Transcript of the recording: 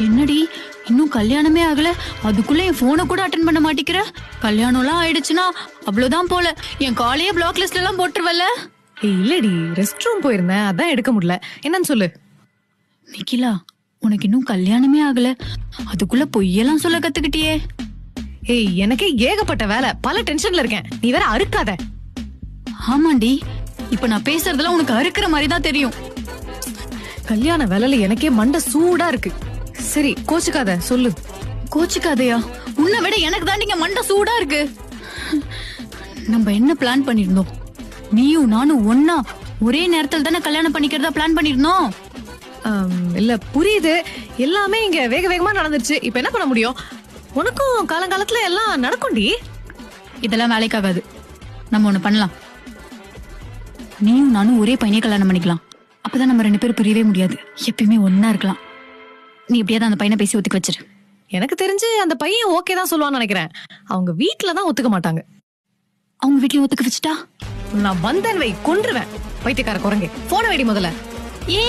என்னடி இன்னும் கல்யாணமே ஆகல, அதுக்குள்ள என் போனை கூட அட்டன் பண்ண மாட்டேங்கிற? கல்யாணம்லாம் ஆயிடுச்சுன்னா அவ்வளவுதான் போல, என் காலையே பிளாக் லிஸ்ட்ல எல்லாம் போட்டுருவல்ல. ஏய் இல்லடி, ரெஸ்ட் ரூம் போயிருந்தேன், அதான் எடுக்க முடியல. என்னன்னு சொல்லு. நிக்கிலா, உனக்கு இன்னும் கல்யாணமே ஆகல, அதுக்குள்ள பொய்யெல்லாம் சொல்ல கத்துக்கிட்டியே. ஏய் எனக்கே ஏகப்பட்ட வேலை, பல டென்ஷன்ல இருக்கேன், நீ வேற அறுக்காத. ஆமாண்டி, இப்ப நான் பேசுறதெல்லாம் உனக்கு அறுக்கிற மாதிரி தான் தெரியும். கல்யாண வேலையில எனக்கே மண்டை சூடா இருக்கு. சரி கோச்சுக்காத, சொல்லு. கோச்சுக்காதையா? உன்னை விட எனக்கு தான் நீங்க மண்டை சூடா இருக்கு. நம்ம என்ன பிளான் பண்ணிருந்தோம்? நீயும் நானும் ஒன்னா ஒரே நேரத்துல தானே கல்யாணம் பண்ணிக்கிறதா பிளான் பண்ணிருந்தோம். இல்ல புரியுது, எல்லாமே இங்க வேக வேகமா நடந்துருச்சு. இப்ப என்ன பண்ண முடியும்? உனக்கும் காலங்காலத்துல எல்லாம் நடக்கும்டி. இதெல்லாம் வேலைக்காகாது. நம்ம ஒண்ணு பண்ணலாம், நீயும் நானும் ஒரே பையனே கல்யாணம் பண்ணிக்கலாம். அப்பதான் நம்ம 2 பேரும் பிரியவே முடியாது, எப்பயுமே ஒன்னா இருக்கலாம். நீ எப்படியாவது அந்த பையனை பேசி ஒத்துக்க வச்சிரு. எனக்கு தெரிஞ்சு அந்த பையன் ஓகே தான் சொல்லுவான்னு நினைக்கிறேன். அவங்க வீட்டுலதான் ஒத்துக்க மாட்டாங்க. அவங்க வீட்லயும் ஒத்துக்க வச்சுட்டா நான் வந்தேன் வை, கொன்றுவேன். பைத்தியக்கார குரங்கே, போன வெடி முதல்ல. ஏ